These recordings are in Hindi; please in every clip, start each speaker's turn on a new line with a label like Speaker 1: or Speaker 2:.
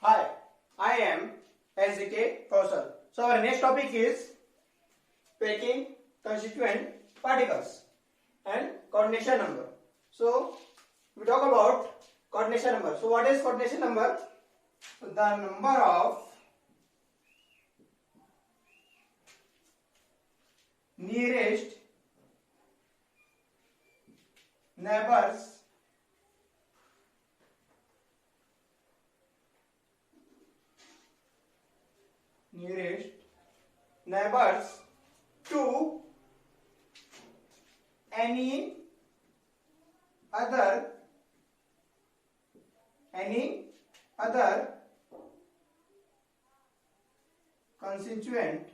Speaker 1: Hi, I am SDK Kausal. So our next topic is packing constituent particles and coordination number. So we talk about coordination number. So what is coordination number? The number of nearest neighbors to any other constituent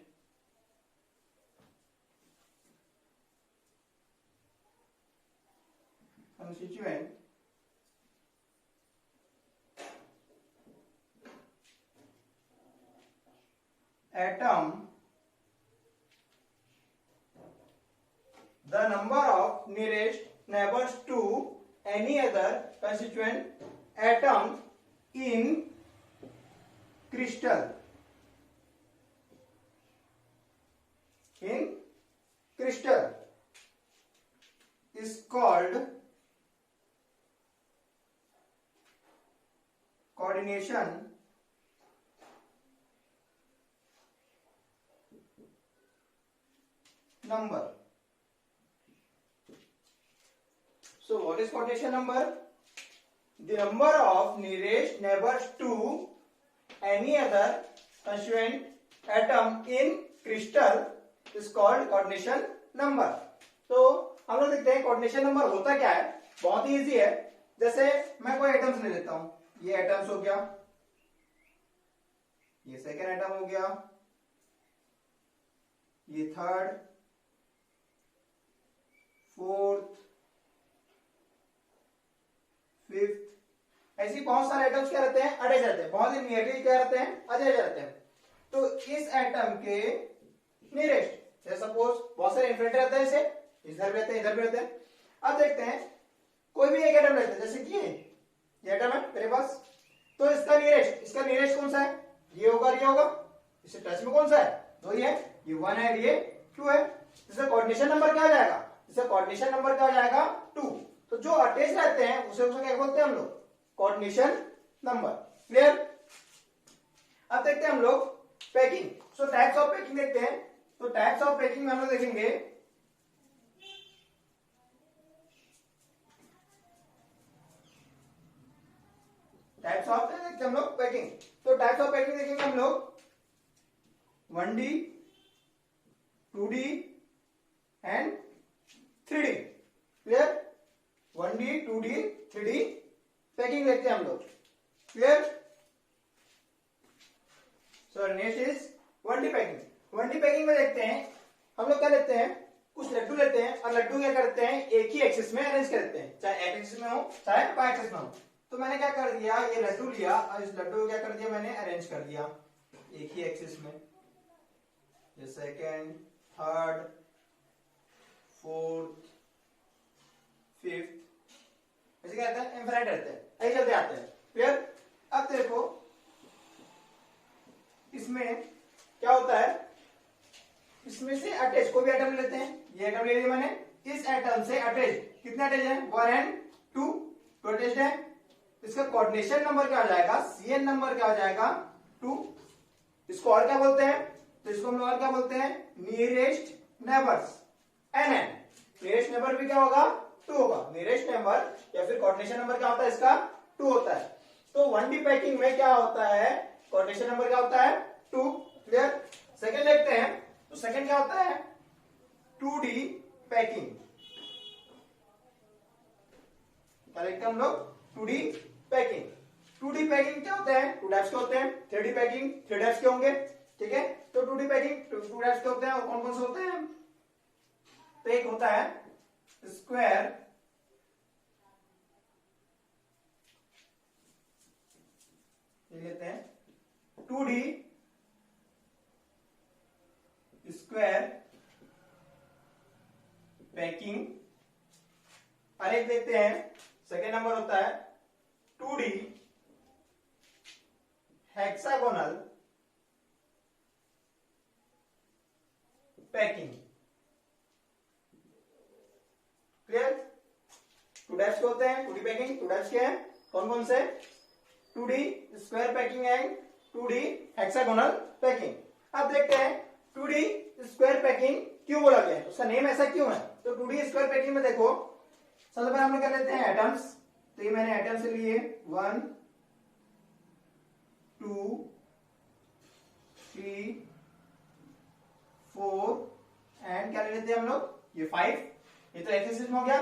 Speaker 1: atom. The number of nearest neighbors to any other constituent atom in crystal is called coordination number. So what is coordination number? The number of nearest neighbors to any other constituent atom in crystal is called coordination number. तो हम लोग देखते हैं कोऑर्डिनेशन नंबर होता क्या है. बहुत ही इजी है. जैसे मैं कोई एटम्स ले लेता हूं. ये एटम्स हो गया, ये सेकेंड एटम हो गया, ये थर्ड, फोर्थ, फिफ्थ, ऐसी बहुत सारे एटम्स क्या रहते हैं, अटैच रहते हैं. बहुत ही नियरली क्या रहते हैं, अटैच रहते हैं. तो इस एटम के नियरेस्ट, जैसे सपोज बहुत सारे इन्फिनिटी रहते हैं, इसे इधर भी रहते हैं, इधर भी रहते हैं. अब देखते हैं कोई भी एक एटम लेते हैं, जैसे कि ये एटम है मेरे पास. तो इसका नियरेस्ट कौन सा है, ये होगा, ये होगा. इससे टच में कौन सा है, दो ही है, ये 1 है, ये 2 है. इसका कोऑर्डिनेशन नंबर क्या हो जाएगा, इसका कोऑर्डिनेशन नंबर क्या हो जाएगा, 2. तो जो अटैच रहते हैं उसे क्या बोलते हैं हम लोग, कोऑर्डिनेशन नंबर. क्लियर. अब देखते हैं हम लोग packing. So types of packing देखते हैं. तो टाइप्स ऑफ पैकिंग में हम लोग देखेंगे टाइप्स ऑफ देखते हैं हम लोग पैकिंग. तो टाइप्स ऑफ पैकिंग देखेंगे हम लोग 1D, 2D and 3D. Clear. 1D, 2D, 3D packing देखते हैं हम लोग. Clear. So next is 1D packing. 1D packing में देखते हैं हम लोग क्या लेते हैं, कुछ लड्डू लेते हैं और लड्डू क्या करते हैं, एक ही एक्सिस में अरेंज करते हैं, चाहे एक्स एक्सिस में हो चाहे वाई एक्सिस में हो. तो मैंने क्या कर दिया, ये लड्डू लिया और इस लड्डू को क्या कर दिया, मैंने अरेंज कर दिया एक ही एक्सिस में. ये सेकेंड, थर्ड, फोर्थ, फिफ्थ, ऐसे क्या रहता है, इनफाइनाइट रहते हैं, ऐसे चलते आते हैं. क्लियर. अब देखो इसमें क्या होता है, इसमें से अटैच कोई भी एटम लेते हैं. ये एटम ले लिया मैंने, इस एटम से अटैच कितने अटैच है, 1 एंड 2 अटैच है. इसका कोऑर्डिनेशन नंबर क्या हो जाएगा, CN नंबर क्या हो जाएगा, 2. इसको और क्या बोलते हैं, तो इसको हम लोग और क्या बोलते हैं, nearest neighbours, NN. Nearest neighbour भी क्या होगा, 2 होगा. नियरेस्ट नेबर या फिर कोऑर्डिनेशन नंबर क्या होता है, इसका 2 होता है. तो 1D पैकिंग में क्या होता है, कोऑर्डिनेशन नंबर क्या होता है, 2. क्लियर. सेकेंड देखते हैं. तो सेकेंड क्या होता है, 2D पैकिंग. क्या देखते हैं हम लोग, 2D पैकिंग. 2D पैकिंग क्या होता है, 2 टाइप्स के होते हैं. 3D पैकिंग 3 टाइप्स के होंगे. ठीक है. तो 2D पैकिंग 2 टाइप्स के होते हैं. और कौन कौन से होते हैं, तो एक होता है स्क्वायर लेते हैं, 2D स्क्वायर पैकिंग. और एक देखते हैं सेकेंड नंबर होता है 2D hexagonal packing. Clear? Two types के होते हैं 2D पैकिंग। 2 टाइप्स के हैं, कौन कौन से? 2D square packing and 2D hexagonal packing. अब देखते हैं 2D स्क्वायर पैकिंग क्यों बोला गया है, उसका नेम ऐसा क्यों है। तो 2D स्क्वायर पैकिंग में देखो, सबसे पहले हम लोग कर लेते हैं एटम्स। तो ये मैंने एटम्स लिए 1 2 3 4 एंड क्या ले लेते हैं हम लोग, ये 5। ये तो एक्स एक्सिस में हो गया।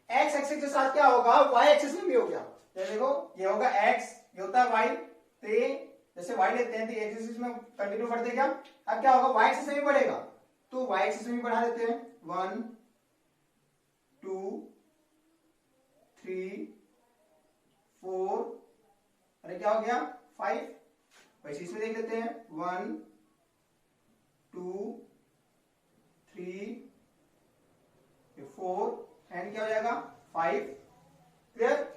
Speaker 1: एक्स एक्सिस के साथ क्या होगा, वाई एक्सिस में भी हो गया। तो देखो ये होगा एक्स, ये होता है वाई। तो ये जैसे वाई लेते हैं तो एक्स एक्सिस में कंटिन्यू बढ़ते क्या, अब क्या होगा वाई एक्सिस में भी बढ़ेगा। तो वाई एक्सिस में भी बढ़ा देते हैं 1 2 3 4, अरे क्या हो गया 5। वैसे इसमें देख लेते हैं 1 2 3 4 एंड क्या हो जाएगा 5। क्लियर?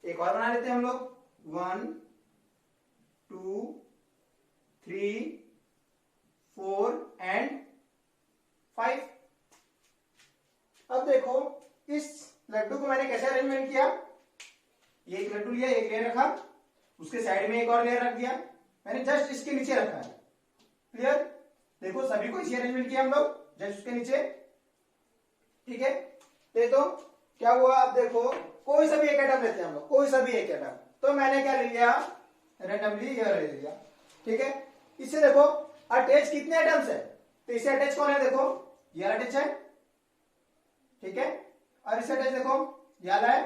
Speaker 1: एक और बना लेते हैं हम लोग 1 2 3 4 एंड 5। अब देखो इस लड्डू को मैंने कैसे अरेंजमेंट किया, ये एक लड्डू लिया, एक लेयर रखा, उसके साइड में एक और लेयर रख दिया, मैंने जस्ट इसके नीचे रखा है। क्लियर? देखो सभी को इसी अरेंजमेंट किया हम लोग, जस्ट उसके नीचे। ठीक है, तो क्या हुआ, अब देखो कोई सा भी एक एटम लेते हैं हम लोग, कोई सा भी एक एटम। तो मैंने क्या ले लिया, रैंडमली ये ले लिया। ठीक है, इससे देखो अटैच कितने एटम्स है, तो इसे अटैच कौन है, देखो ये अटैच है। ठीक है, और इसे अटैच देखो ये वाला है,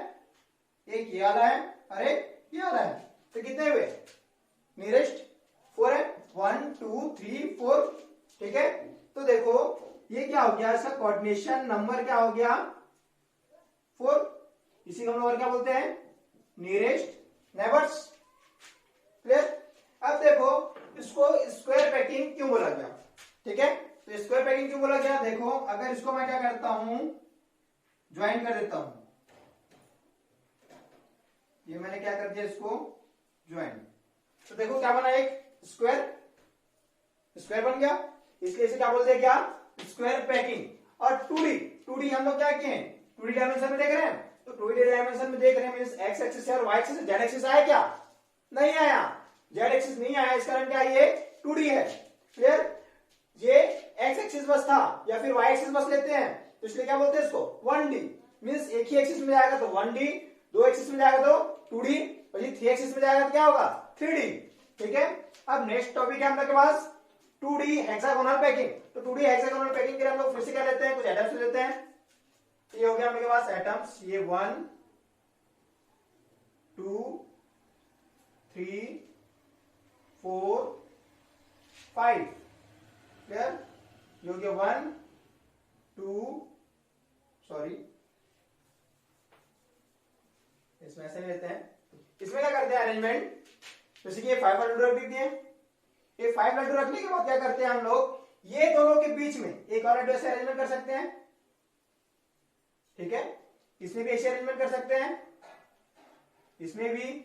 Speaker 1: एक ये वाला है और एक ये वाला है। तो कितने हुए, नियरेस्ट 4 है, 1 2 3 4। ठीक है, तो देखो ये क्या हो गया, इसका कोऑर्डिनेशन नंबर क्या हो गया 4। इसी को हम लोग और क्या बोलते हैं, नियरेस्ट नेबर्स। क्लियर? अब देखो इसको स्क्वायर पैकिंग क्यों बोला गया। ठीक है, तो स्क्वायर पैकिंग क्यों बोला गया, देखो अगर इसको मैं क्या करता हूं, ज्वाइन कर देता हूं, ये मैंने क्या कर दिया इसको ज्वाइन, तो देखो क्या बना, एक स्क्वायर, स्क्वायर बन गया। इसलिए इसे क्या बोलते हैं, क्या, स्क्वायर पैकिंग। और 2D हम लोग क्या किए हैं, 2D डायमेंशन में देख रहे हैं। तो 2D डायमेंशन में देख रहे हैं, मींस एक्स एक्सिस और वाई एक्सिस, जेड एक्सिस आया क्या, नहीं आया, जेड एक्सिस नहीं आया। इस कारण क्या, ये 2D है। क्लियर? ये एक्स एक्सिस बस था या फिर वाई एक्सिस बस लेते हैं, तो इसलिए क्या बोलते हैं इसको 1D। मींस एक ही एक्सिस में जाएगा तो 1D, 2 एक्सिस में जाएगा तो 2D, और ये 3 एक्सिस में जाएगा तो क्या होगा 3D। ठीक है, अब नेक्स्ट टॉपिक है हम लोग के पास 2D हेक्सागोनल पैकिंग। तो 2D हेक्सागोनल पैकिंग के लिए हम लोग फिर से क्या लेते हैं, कुछ एटम्स लेते हैं। ये हो गया हम लोग के पास एटम्स, ये 1 2 3 4 5। क्लियर? ये हो गया 1 2, सॉरी इसमें ऐसे लेते हैं। इसमें क्या करते हैं अरेंजमेंट, जैसे कि ये 5 लड्डू रख देते हैं। ये 5 लड्डू रखने के बाद क्या करते हैं हम लोग, ये दोनों के बीच में एक और लड्डू ऐसे अरेंजमेंट कर सकते हैं। ठीक है, इसमें भी ऐसे अरेंजमेंट कर सकते हैं, इसमें भी,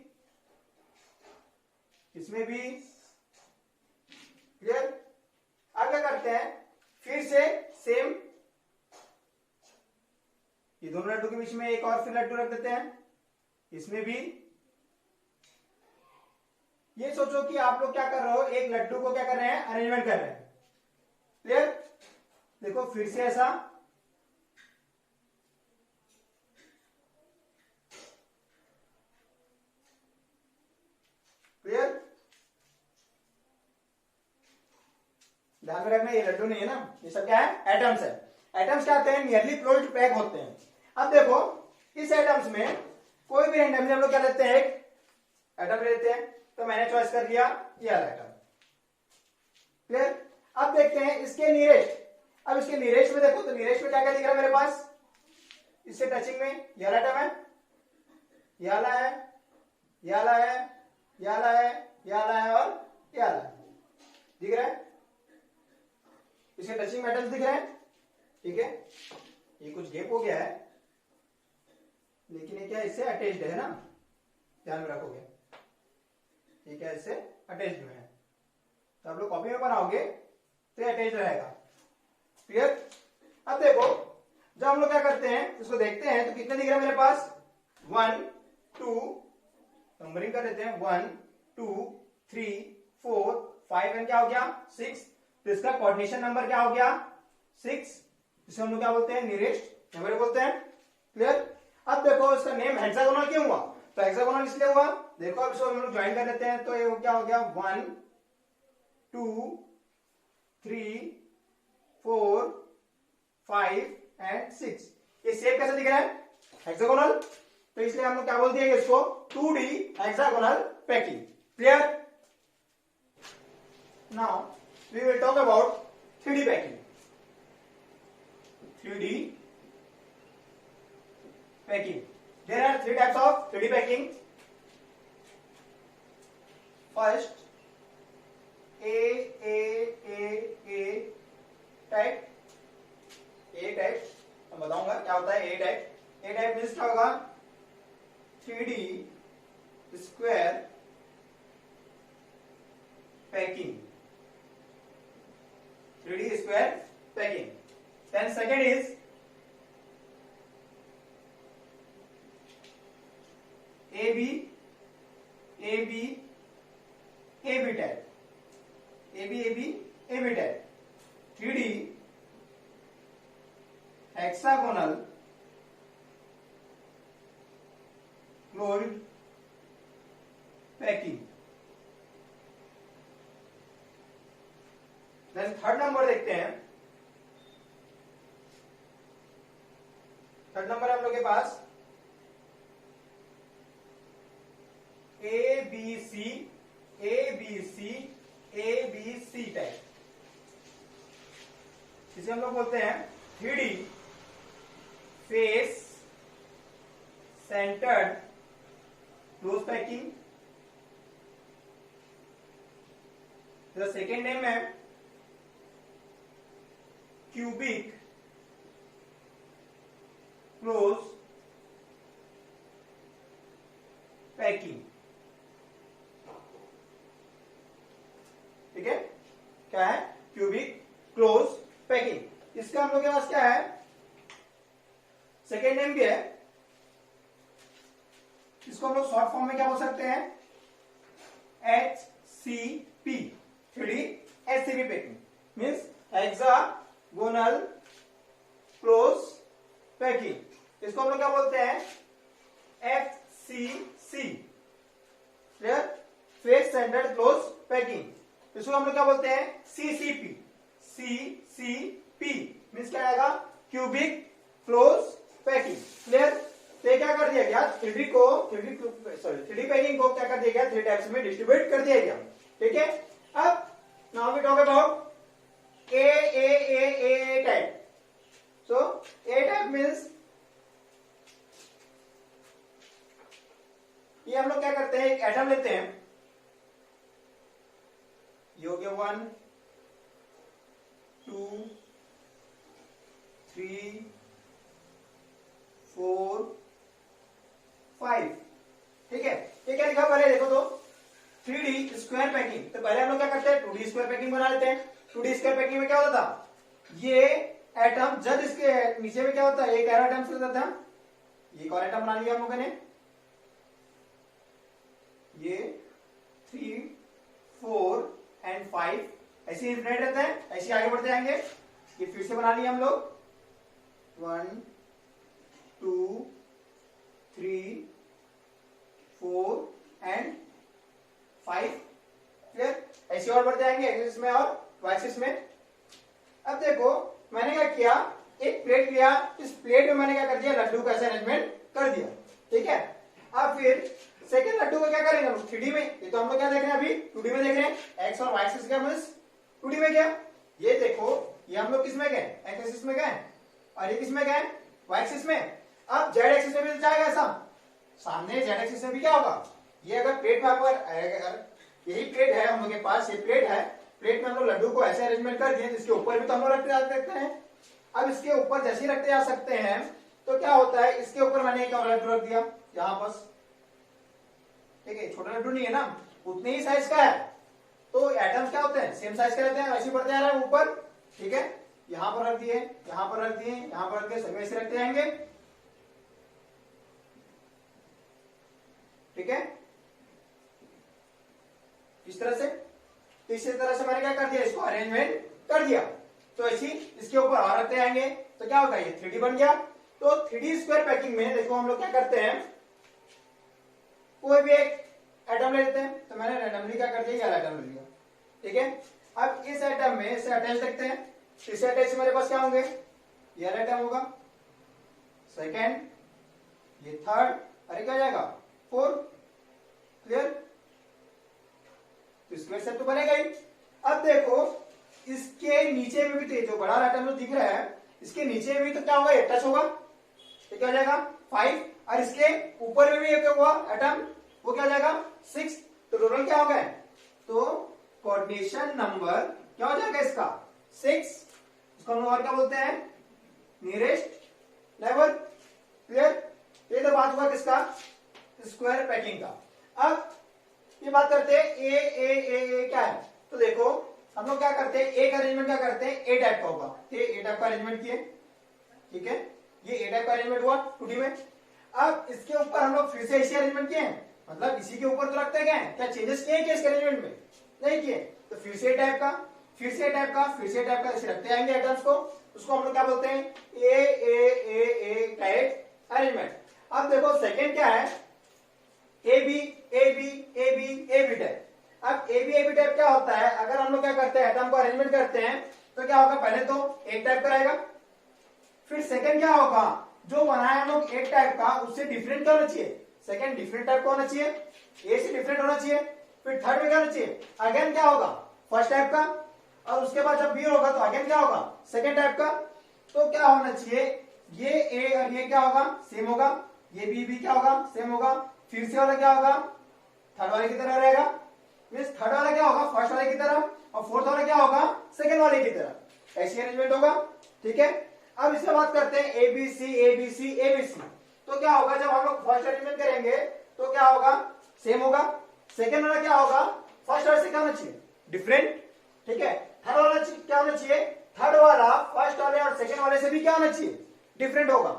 Speaker 1: इसमें भी। क्लियर? अब क्या करते हैं, फिर से सेम, ये दोनों लड्डू के बीच में एक और फिर लड्डू रख देते हैं, इसमें भी। ये सोचो कि आप लोग क्या कर रहे हो, एक लड्डू को क्या कर रहे हैं, अरेंजमेंट कर रहे हैं। क्लियर? देखो फिर से ऐसा, क्लियर? ध्यान में रखना ये लड्डू नहीं है ना, ये सब क्या है, एटम्स है। एटम्स क्या होते हैं, नियरली क्लोज्ड पैक होते हैं। अब देखो इस एटम्स में कोई भी रैंडमली हम लोग क्या लेते हैं, एक एटम लेते हैं। तो मैंने चॉइस कर लिया ये वाला एटम। क्लियर? अब देखते हैं इसके नियरेस्ट। अब इसके नियरेस्ट में देखो, तो नियरेस्ट में क्या क्या दिख रहा है मेरे पास, इससे टचिंग में ये वाला एटम है, ये वाला है, ये वाला है, ये वाला है, ये वाला है और ये वाला है, दिख रहा है। इसके टचिंग मेटल्स दिख रहे हैं। ठीक है, ये कुछ गैप हो गया है, लेकिन ये क्या इससे अटैच्ड है ना, ध्यान में रखोगे, ये क्या इससे अटैच्ड में है, तो आप लोग कॉपी में बनाओगे तो ये अटैच रहेगा। क्लियर? अब देखो जब हम लोग क्या करते हैं इसको देखते हैं तो कितने दिख रहा है मेरे पास 1 2, नंबरिंग कर देते हैं 1 2 3 4 5 एंड क्या हो गया 6। तो इसका कोऑर्डिनेशन नंबर क्या हो गया 6, इसे हम लोग क्या बोलते हैं नियरेस्ट नंबर बोलते हैं। क्लियर? अब देखो इसका नेम हेक्सागोनल क्यों हुआ, तो हेक्सागोनल इसलिए हुआ, देखो अब इसको हम लोग ज्वाइन कर देते हैं तो ये क्या हो गया 1 2 3 4 5 एंड 6। ये शेप कैसे दिख रहा है हेक्सागोनल, तो इसलिए हम लोग क्या बोल दिए इसको 2D hexagonal packing. Clear? Now we will talk about 3D packing. 3D packing. There are 3 types of 3D packing. First, A type. A type. मैं बताऊंगा क्या होता है A type. A type means क्या होगा 3D square packing. 3D square packing. Then second is AB type. AB type. 3D hexagonal closed packing. Then third number देखते हैं। थर्ड नंबर हम लोग के पास ABC टाइप, इसे हम लोग बोलते हैं 3D face centred close packing. तो सेकेंड नेम है क्यूबिक क्लोज पैकिंग। ठीक है, क्या है क्यूबिक क्लोज पैकिंग। इसका हम लोग के पास क्या है सेकेंड नेम भी है, इसको हम लोग शॉर्ट फॉर्म में क्या बोल सकते हैं HCP 3D HCP packing means hexagonal close packing. इसको हम लोग क्या बोलते हैं FCC clear face centred close packing. इसको हम लोग क्या बोलते हैं CCP मीन्स क्या आएगा क्यूबिक क्लोज पैकिंग। क्लियर? तो क्या कर दिया गया 3D पैकिंग को क्या कर दिया गया 3 टाइप्स में डिस्ट्रीब्यूट कर दिया गया। ठीक है, अब now we talk about A type. So A type means ये हम लोग क्या करते हैं एक एटम लेते हैं, ये हो गया 1 2 3 4 5। ठीक है, ये क्या लिखा पहले देखो तो 3D स्क्वायर पैकिंग। तो पहले हम लोग क्या करते हैं 2D स्क्वायर पैकिंग बना लेते हैं। 2D स्क्वायर पैकिंग में क्या होता था ये एटम जब इसके नीचे में क्या होता है एक एरो एटम से होता था, ये और एटम बना लिया हम लोगों ने, ये 3 4 एंड 5 ऐसे इन्फिनिट रहते हैं, ऐसे आगे बढ़ते जाएंगे। ये फिर से बना लिए हम लोग 1 2 3 4 एंड 5 क्लियर, ऐसे और बढ़ते जाएंगे एक्सिस में और वाई एक्सिस में। अब देखो मैंने क्या किया एक प्लेट लिया, इस प्लेट में मैंने क्या कर दिया लड्डू का ऐसे अरेंजमेंट कर दिया। ठीक है, अब फिर सेकेंड लड्डू को क्या करेंगे हम लोग 3D में। ये तो हम लोग क्या देख रहे हैं अभी 2D में देख रहे हैं, एक्स और वाई एक्सिस का मींस 2D में गया। ये देखो ये हम लोग किस में गए एक्स एक्सिस में गए और ये किस में गए वाई एक्सिस में। अब जेड एक्सिस में भी जाएगा ऐसा, सामने जेड एक्सिस में भी क्या होगा, ये अगर प्लेट में अगर यही प्लेट है हम लोग के पास, ये प्लेट है, प्लेट में हम लोग लड्डू को ऐसे अरेंजमेंट कर दिए जिसके ऊपर भी तो हम लोग रखते जा सकते हैं। अब इसके ऊपर जैसे ही रखते जा सकते हैं तो क्या होता है इसके ऊपर मैंने एक और लड्डू रख दिया यहाँ बस। ठीक है, छोटा लड्डू नहीं है ना, उतने ही साइज का है, तो एटम्स क्या होते हैं, सेम साइज के रहते हैं, वैसे बढ़ते जा रहे हैं ऊपर। ठीक है, यहां पर रख दिए, यहां पर रख दिए, यहां पर रख दिए, सभी ऐसे रखते जाएंगे। ठीक है, इस तरह से। तो इसी तरह से मैंने क्या कर दिया, इसको अरेंजमेंट कर दिया। तो ऐसी इसके ऊपर और रखते जाएंगे, तो क्या होगा, ये 3D बन गया। तो 3D स्क्वायर पैकिंग में देखो हम लोग क्या करते हैं, कोई भी एक एटम ले लेते हैं। तो मैंने रैंडमली क्या कर दिया, ये एटम ले लिया। ठीक है, अब इस एटम में इसे अटैच देखते हैं। इसे अटैच मेरे पास क्या होंगे, ये एटम होगा, सेकेंड, ये थर्ड, अरे क्या जाएगा, फोर्थ। क्लियर, तो स्क्वायर सेट तो बनेगा ही। अब देखो इसके नीचे में भी, तो जो बड़ा एटम जो दिख रहा है, इसके नीचे में भी तो क्या होगा, ये टच होगा, तो क्या हो जाएगा 5। और इसके ऊपर में भी एक हुआ एटम, वो क्या हो जाएगा 6। तो टोटल क्या हो गया, तो कोऑर्डिनेशन नंबर क्या हो जाएगा इसका 6। इसको हम लोग और क्या बोलते हैं, नियरेस्ट नेबर। क्लियर, ये तो बात हुआ किसका, स्क्वायर पैकिंग का। अब ये बात करते हैं ए ए ए ए क्या है। तो देखो हम लोग क्या करते हैं, ए का अरेंजमेंट क्या करते हैं, ए टाइप का होगा। ये ए टाइप का अरेंजमेंट किए, ठीक है, ये ए टाइप का अरेंजमेंट हुआ 2D में। अब इसके ऊपर हम लोग फिर से ऐसे अरेंजमेंट किए हैं, मतलब इसी के ऊपर तो रखते गए, क्या चेंजेस किए क्या इसके अरेंजमेंट में, नहीं किए। तो फिर से टाइप का, फिर से टाइप का, फिर से टाइप का ऐसे रखते आएंगे एटम्स को। उसको हम लोग क्या बोलते हैं, ए ए ए ए टाइप अरेंजमेंट। अब देखो सेकेंड क्या है, A B A B A B A B type. अब ए बी टाइप क्या होता है, अगर हम लोग क्या करते हैं, एटम को अरेंजमेंट करते हैं, तो क्या होगा, पहले तो एक टाइप का रहेगा, फिर सेकंड क्या होगा, जो बनाया हम लोग एक टाइप का उससे डिफरेंट क्या होना चाहिए, सेकंड डिफरेंट टाइप का होना चाहिए, ए से डिफरेंट होना चाहिए। फिर थर्ड में क्या होना चाहिए, अगेन क्या होगा, फर्स्ट टाइप का। और उसके बाद जब बी होगा तो अगेन क्या होगा, सेकंड टाइप का। तो क्या होना चाहिए, ये ए और ये क्या होगा, सेम होगा, ये बी क्या होगा, सेम होगा। फिर से वाला क्या होगा, थर्ड वाले की तरह रहेगा, मींस थर्ड वाला क्या होगा, फर्स्ट वाले की तरह, और फोर्थ वाला क्या होगा, सेकंड वाले की तरह। ऐसी अरेंजमेंट होगा। ठीक है, अब इससे बात करते हैं A B C A B C A B C. तो क्या होगा, जब हम लोग फर्स्ट अरेंजमेंट करेंगे तो क्या होगा, सेम होगा। सेकंड वाला क्या होगा, फर्स्ट वाले से क्या होना चाहिए, डिफरेंट। ठीक है, थर्ड वाला क्या होना चाहिए, थर्ड वाला फर्स्ट वाले और सेकंड वाले से भी क्या होना चाहिए, डिफरेंट होगा।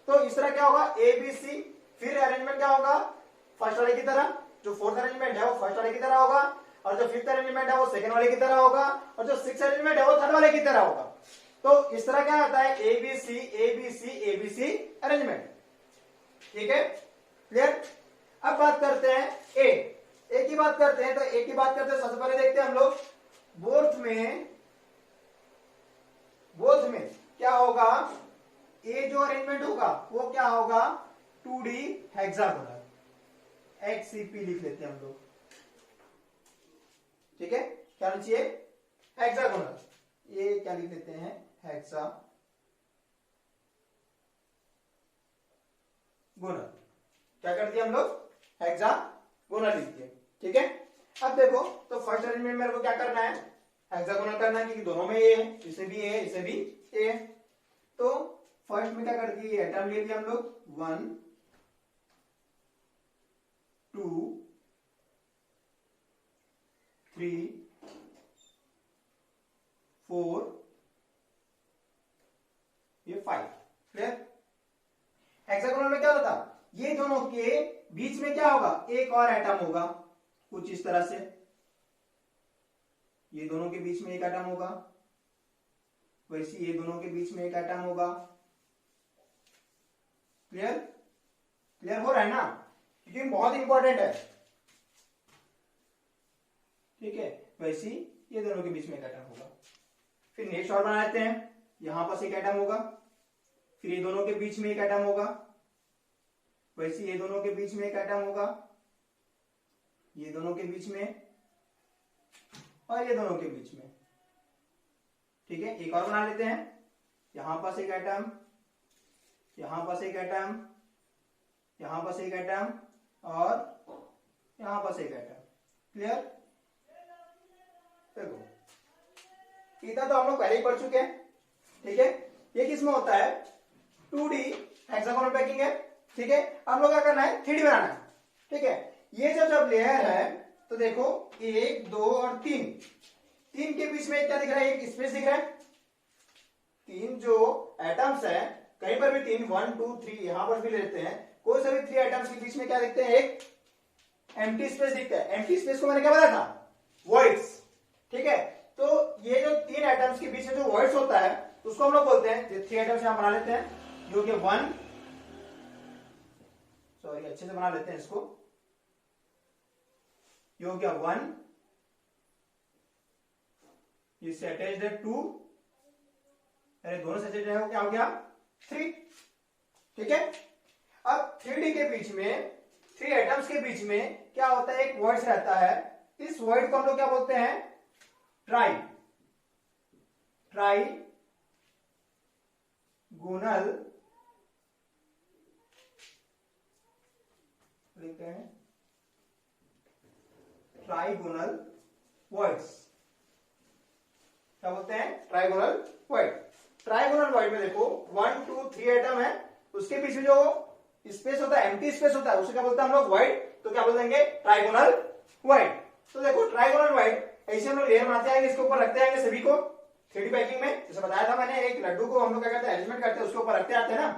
Speaker 1: तो इस तरह क्या होगा, ए बी सी, फिर अरेंजमेंट क्या होगा, फर्स्ट वाले की तरह। जो फोर्थ अरेंजमेंट है वो फर्स्ट वाले की तरह होगा, और जो फिफ्थ अरेंजमेंट है वो सेकंड वाले की तरह होगा, और जो सिक्स्थ अरेंजमेंट है वो थर्ड वाले की तरह होगा। तो इस तरह क्या होता है, A B C A B C A B C arrangement. ठीक है, क्लियर। अब बात करते हैं ए की बात करते हैं। तो ए की बात करते हैं, सबसे पहले देखते हैं हम लोग बोर्थ में क्या होगा, ए जो अरेंजमेंट होगा वो क्या होगा, 2D हेक्सागोनल, XCP लिख लेते हैं हम लोग। ठीक है, क्या होना चाहिए, हेक्सागोनल। ये क्या लिख लेते हैं, हेक्सागोनल। क्या कर दिया हम लोग, हेक्सागोनल लिख दिया। ठीक है, अब देखो तो फर्स्ट अरेंजमेंट मेरे को क्या करना है, हेक्सागोनल करना है, क्योंकि दोनों में ए है, इसे भी ए है, इसे भी ए है। तो फर्स्ट में क्या कर दिए, एटम ले लिया हम लोग, 1 2 3 4 ये 5। क्लियर। हेक्सागोनल में क्या होता, ये दोनों के बीच में क्या होगा, एक और एटम होगा, कुछ इस तरह से। ये दोनों के बीच में एक एटम होगा, वैसे ये दोनों के बीच में एक एटम होगा। क्लियर, क्लियर हो रहा है ना, क्योंकि बहुत इंपॉर्टेंट है। ठीक है, वैसे ये दोनों के बीच में एक एटम होगा। फिर नेक्स्ट और बना लेते हैं, यहां पास एक एटम होगा, फिर ये दोनों के बीच में एक एटम होगा, वैसे ये दोनों के बीच में एक एटम होगा, ये दोनों के बीच में, और ये दोनों के बीच में। ठीक है, एक और बना लेते हैं, यहां पास एक एटम, यहां पास एक एटम, यहां पास एक एटम, और यहां पास एक एटम। क्लियर। देखो इतना तो हम लोग पहले ही पढ़ चुके हैं। ठीक है, ये किसमें होता है, 2D हेक्सागोनल पैकिंग है। ठीक है, अब लोग क्या करना है, 3D बनाना है। ठीक है, ये जब लेयर है तो देखो 1 2 और 3, 3 के बीच में क्या दिख रहा है, एक स्पेस दिख रहा है। 3 जो एटम्स है, कहीं पर भी 3 1 2 3 यहां पर भी लेते हैं, कोई सा भी 3 एटम्स के बीच में क्या दिखते हैं, एक एम्प्टी स्पेस दिखता है। एम्प्टी स्पेस को मैंने क्या बताया था, वॉइड्स। ठीक है, तो ये जो 3 एटम्स के बीच में जो वॉइड्स होता है उसको हम लोग बोलते हैं, जो 3 एटम्स यहां बना लेते हैं, जो कि 1, सॉरी अच्छे से बना लेते हैं इसको, ये हो गया 1, इससे अटैच्ड है 2, अरे दोनों से अटैच्ड है, क्या हो गया 3। ठीक है, अब 3D के बीच में, 3 एटम्स के बीच में क्या होता है, एक वॉइड रहता है। इस वॉइड को हम लोग क्या बोलते हैं, ट्राई गुणल लिखते हैं, ट्राइगोनल वॉइड्स। क्या बोलते हैं, ट्राइगोनल वॉइड। ट्राइगोनल वॉइड में देखो 1 2 3 एटम है, उसके बीच में जो स्पेस होता है, एम्प्टी स्पेस होता है, उसे क्या बोलते हैं हम लोग, वॉइड। तो क्या बोल देंगे, ट्राइगोनल वॉइड। तो देखो ट्राइगोनल वॉइड ऐसे हम लोग लेयर बनाते आएंगे, इसके ऊपर रखते आएंगे सभी को 3D पैकिंग में। जैसे बताया था मैंने, एक लड्डू को हम लोग क्या करते हैं, अरेंजमेंट करते हैं, उसके ऊपर रखते आते हैं ना,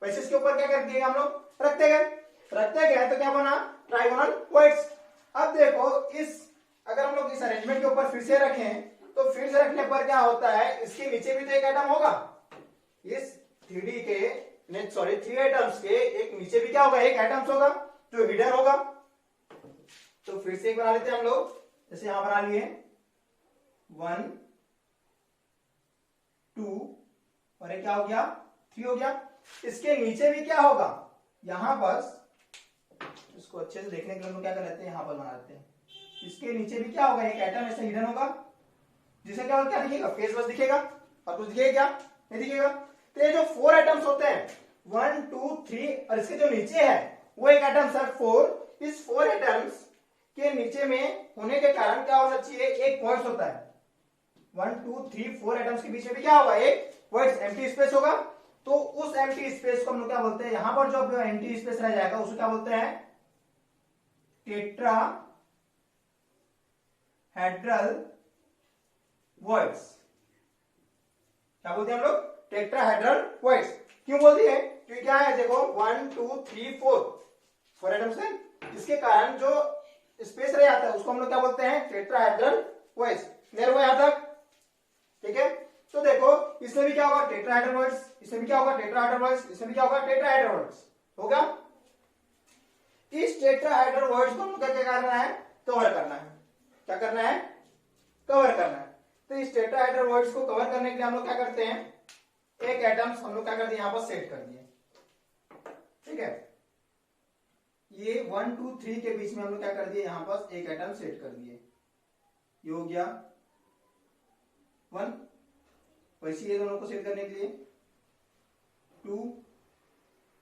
Speaker 1: वैसे इसके ऊपर क्या कर दिएगा हम लोग, रखते गए तो क्या बना, ट्राइगोनल वॉइड्स। अब देखो इस, अगर हम लोग इस अरेंजमेंट के ऊपर फिर से रखें, तो फिर से रखने पर क्या होता है, इसके नीचे भी तो एक एटम होगा, इस 3D के, सॉरी 3 एटम्स के एक नीचे भी क्या होगा, एक एटम्स होगा जो हिडन होगा। तो फिर से एक बना लेते हैं हम लोग, जैसे यहां बना लिए 1 2 और एक क्या हो गया, 3 हो गया। इसके नीचे भी क्या होगा, यहां पर, इसको अच्छे से देखने के लिए हम लोग क्या कर लेते हैं, यहां पर बना लेते हैं, इसके नीचे भी क्या होगा, एक एटम ऐसे हिडन होगा, जिसे क्या दिखेगा, फेस बस दिखेगा, और कुछ दिखेगा क्या, नहीं दिखेगा। तो ये जो 4 एटम्स होते हैं 1 2 3 और इसके जो नीचे है वो एक एटम्स है 4, इस 4 एटम्स के नीचे में होने के कारण क्या होना चाहिए, एक वॉइड्स होता है। 1 2 3 4 एटम्स के बीच में भी क्या होगा, एक वॉइड्स, एम्प्टी स्पेस होगा। तो उस एम्प्टी स्पेस को हम लोग क्या बोलते हैं, यहां पर जो एम्प्टी स्पेस रह जाएगा उसे क्या बोलते हैं, टेट्राहेड्रल वॉइड्स। क्या बोलते हैं हम लोग, टेट्राहेड्रल वॉइड्स। क्यों बोल दिए, क्योंकि क्या है देखो 1 2 3 4 एटम्स है, इसके कारण जो स्पेस रह जाता है उसको हम लोग क्या बोलते हैं, टेट्राहेड्रल वॉइड्स। क्लियर हुआ यहां तक, ठीक है। तो देखो इसमें भी क्या होगा, टेट्राहेड्रल वॉइड्स, इसमें भी क्या होगा, टेट्राहेड्रल वॉइड्स, इसमें भी क्या होगा, टेट्राहेड्रल वॉइड्स होगा। इस टेट्राहेड्रल वॉइड्स को हम लोग क्या करना है, कवर करना है। क्या करना है, कवर करना है। तो इस टेट्राहेड्रल वॉइड्स को कवर करने के लिए हम लोग क्या करते हैं, एक एटम्स हम लोग क्या करते हैं, यहां पर सेट कर दिए। ठीक है, ये 1 2 3 के बीच में हम लोग क्या कर दिए, यहां पर एक एटम सेट कर दिए, ये हो गया 1। वैसे ये दोनों को सेट करने के लिए 2,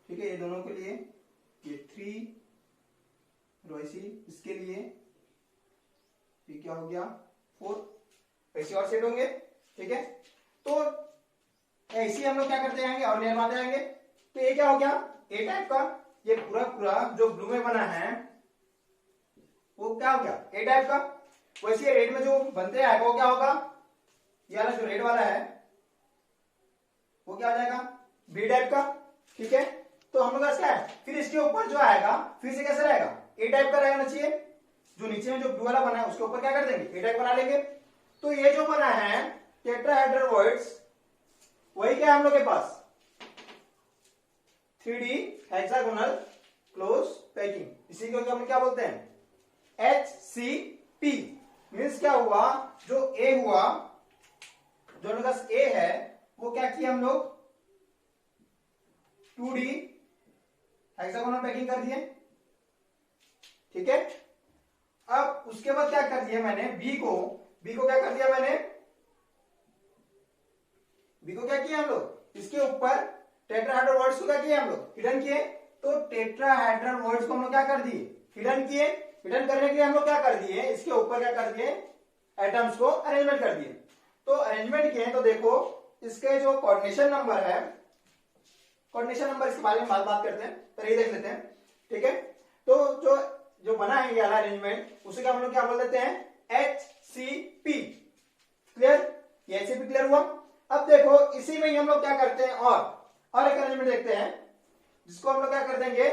Speaker 1: ठीक है, ये दोनों के लिए ये 3, वैसे इसके लिए ये क्या हो गया 4, वैसे और सेट होंगे। ठीक है, तो ऐसे हम लोग क्या करते जाएंगे और लेयर बनाते जाएंगे। तो ये क्या हो गया, ए टाइप का, ये पूरा जो ब्लू में बना है वो क्या हो गया, ए टाइप का। वैसे रेड में जो बनते हैं वो क्या होगा, ये वाला जो रेड वाला है वो क्या हो जाएगा, बी टाइप का। ठीक है, तो हम लोग क्या है, फिर इसके ऊपर जो आएगा फिर से कैसे रहेगा, ए टाइप का रहना चाहिए। जो नीचे में जो ब्लू वाला बना है उसके ऊपर क्या कर देंगे, ए टाइप बना लेंगे। तो ये जो बना है टेट्राहेड्रल वॉइड्स, वही क्या है हम लोग के पास, 3D हेक्सागोनल क्लोज पैकिंग। इसी को हम क्या बोलते हैं, HCP। मीन्स क्या हुआ, जो ए हुआ, जो हम लोग ए है वो क्या किया हम लोग, 2D हेक्सागोनल पैकिंग कर दिए। ठीक है, अब उसके बाद क्या कर दिया मैंने, बी को क्या कर दिया मैंने, बी को क्या किया हम लोग, इसके ऊपर टेट्राहेड्रल वॉइड्स को क्या किया हम लोग, हिडन किए। तो टेट्राहेड्रल वॉइड्स को हम लोग क्या कर दिए, हिडन किए। हिडन करने के लिए हम लोग क्या कर दिए, इसके ऊपर क्या कर दिए, एटम्स को अरेंजमेंट कर दिए। तो अरेंजमेंट किए, तो देखो इसके जो कोऑर्डिनेशन नंबर है, कोऑर्डिनेशन नंबर इसके बारे में बात करते हैं, तो ये देख लेते हैं। ठीक है, तो जो जो बना है ये वाला अरेंजमेंट उसे हम लोग क्या बोल देते हैं HCP। क्लियर? ये HCP क्लियर हुआ। अब देखो इसी में ही हम लोग क्या करते हैं और एक अरेंजमेंट देखते हैं जिसको हम लोग क्या कर देंगे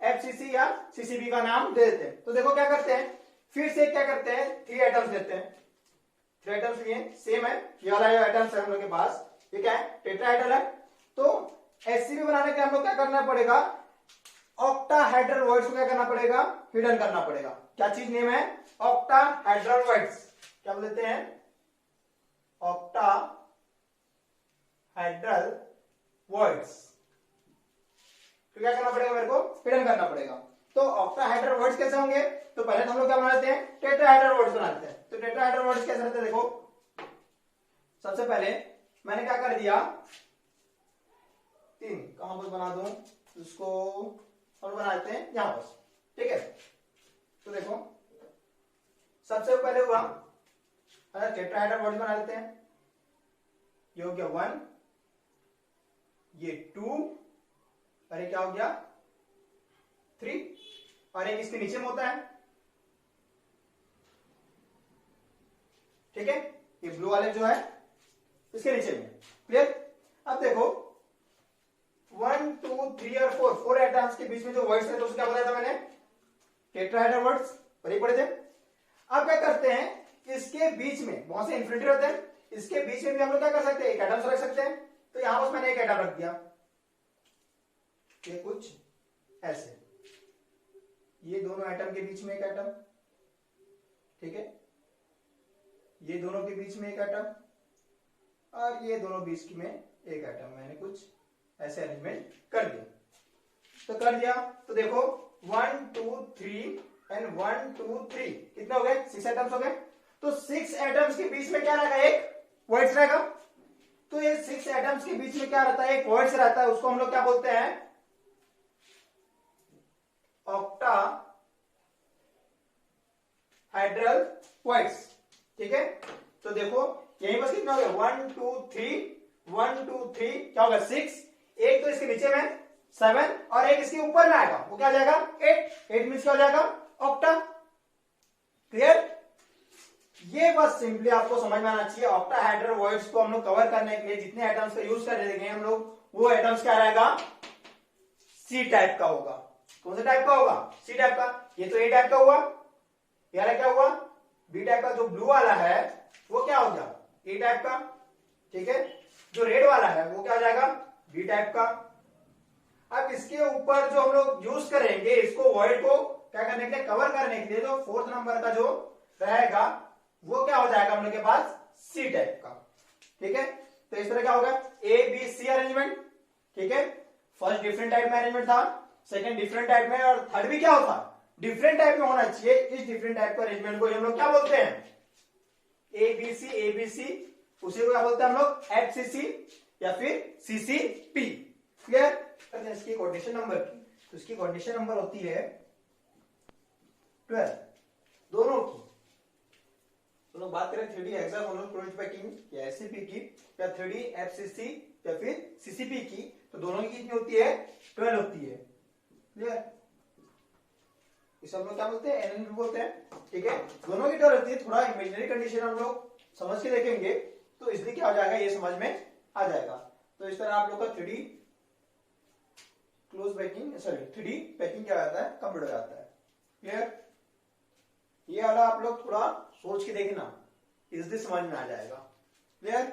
Speaker 1: FCC या CCB का नाम दे देते हैं। तो देखो क्या करते हैं, फिर से क्या करते हैं 3 एटम्स लेते हैं। 3 एटम्स लिए सेम है, ये वाला जो एटम्स है हम लोग के पास ये क्या है टेट्राहेड्रल है। तो HCP बनाने के हम लोग क्या करना पड़ेगा, ऑक्टाहेड्रल वॉइड्स को क्या करना पड़ेगा, हिडन करना पड़ेगा। क्या चीज नेम है, ऑक्टाहेड्रल वॉइड्स। क्या बोलते हैं, ऑक्टाहेड्रल वॉइड्स। तो क्या करना पड़ेगा, मेरे को हिडन करना पड़ेगा। तो ऑक्टाहेड्रल वॉइड्स कैसे होंगे, तो पहले तो हम लोग क्या बना लेते हैं टेट्राहेड्रल वॉइड्स बना लेते हैं। तो टेट्राहेड्रल वॉइड्स कैसे रहते हैं, देखो सबसे पहले मैंने क्या कर दिया 3, कहां पर बना दूं इसको, और बना लेते हैं यहां पर, ठीक है। तो देखो सबसे पहले हुआ टेट्राहेड्रल वॉइड्स बना लेते हैं। ये हो गया 1, ये 2, और ये क्या हो गया 3, और एक इसके नीचे में होता है, ठीक है। ये ब्लू वाले जो है इसके नीचे में, क्लियर। अब देखो 1 2 3 और 4 एटम्स के बीच में जो वर्ड्स है तो उसको क्या बताया था मैंने, टेट्राहेड्रल वर्ड्स पढ़े थे। अब क्या करते हैं, इसके बीच में बहुत से इन्फिनिटी होते हैं, इसके बीच में भी हम लोग क्या कर सकते हैं, एक एटम रख सकते हैं। तो यहां पर मैंने एक एटम रख दिया, ये कुछ ऐसे, ये दोनों एटम के बीच में एक एटम, ठीक है, ये दोनों के बीच में एक एटम, और ये दोनों बीच में एक एटम। मैंने कुछ ऐसे अरेंजमेंट कर दिया। तो कर दिया तो देखो 1 2 3 एंड 1 2 3 कितने हो गए, 6 एटम्स हो गए। तो 6 एटम्स के बीच में क्या रहेगा, एक वॉइड्स रहेगा। तो ये 6 एटम्स के बीच में क्या रहता है, एक वॉइड्स रहता है, उसको हम लोग क्या बोलते हैं ऑक्टाहेड्रल वॉइड्स, ठीक है। तो देखो यहीं बस कितना हो गया 1 2 3 1 2 3 क्या होगा 6, एक तो इसके नीचे में 7 और एक इसके ऊपर में आएगा, वो क्या जाएगा 8 मीन्स क्या हो जाएगा ऑक्टा। क्लियर? ये बस सिंपली आपको समझ में आना चाहिए। ऑक्टाहेड्रल वॉइड्स को हम लोग कवर करने के लिए जितने एटम्स का यूज कर देंगे हम लोग, वो एटम्स क्या रहेगा सी टाइप का होगा। कौन सा टाइप का होगा, सी टाइप का। ये तो ए टाइप का हुआ, ये वाला क्या हुआ बी टाइप का। जो ब्लू वाला है वो क्या हो गया ए टाइप का, ठीक है। जो रेड वाला है वो क्या हो जाएगा बी टाइप का। अब इसके ऊपर जो हम लोग यूज करेंगे इसको वॉइड को क्या करने के लिए, कवर करने के लिए, जो 4th नंबर का जो रहेगा वो क्या हो जाएगा हम लोग के पास सी टाइप का, ठीक है। तो इस तरह क्या होगा ABC अरेंजमेंट, ठीक है। फर्स्ट डिफरेंट टाइप में अरेंजमेंट था, सेकंड डिफरेंट टाइप में, और थर्ड भी क्या होता डिफरेंट टाइप में होना चाहिए। इस डिफरेंट टाइप का अरेंजमेंट को हम लोग क्या बोलते हैं ABC, उसी को क्या बोलते हैं हम लोग FCC या फिर CCP। क्लियर? इसकी कोऑर्डिनेशन नंबर की, तो इसकी कोऑर्डिनेशन नंबर होती है 12 दोनों की। तो लोग बात करें 3D हेक्सागोनल क्लोज्ड पैकिंग या SCP की, या 3D FCC या फिर CCP की, तो दोनों की कितनी होती है 12 होती है। क्लियर? इसे हम लोग क्या बोलते हैं NN बोलते हैं, ठीक है। दोनों की 12 होती है। थोड़ा इमेजिनरी कंडीशन हम लोग समझ के देखेंगे तो इसलिए क्या हो जाएगा ये समझ में आ जाएगा। तो इस तरह आप लोग का 3D close packing, sorry 3D packing क्या आता है कंप्लीट हो जाता है। क्लियर? ये वाला आप लोग थोड़ा सोच के देखना, इजली समझ में आ जाएगा। क्लियर?